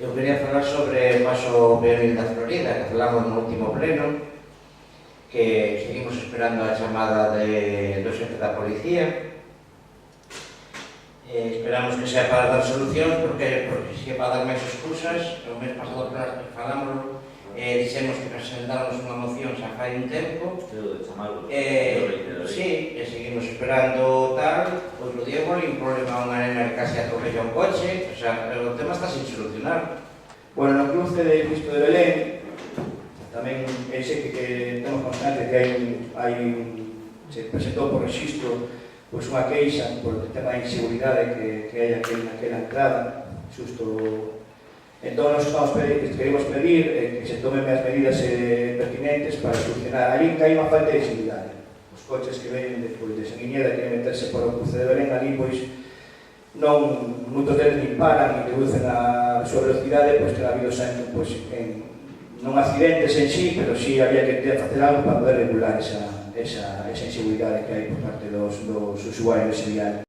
Eu quería falar sobre o paso peonil da Florida, que falamos no último pleno, que seguimos esperando a chamada do xefe da policía. Esperamos que sea para dar solucións, porque se é para dar máis excusas. O mes pasado falámoslo, dixemos que presentáramos unha moción xa fai un tempo. Sí, e seguimos esperando tal. Outro día foi un problema, unha nena que casi atropella un coche. O sea, o tema está sin solucionar. Bueno, no cruce de Cristo de Belén tamén sei que temos constante que se presentou por registro unha queixa por o tema de inseguridade que hai naquela entrada xusto. Entón, nos queremos pedir que se tomen as medidas pertinentes para solucionar. Ali que hai unha falta de visibilidade. Os coches que ven de Sanguiñeda que meterse por o cruce de Belén, ali moitos deles nin paran, nin reducen a súa velocidade, pois que ha habido non accidentes en sí, pero sí había que facer algo para poder regular esa inseguridade que hai por parte dos usuarios de ese viaje.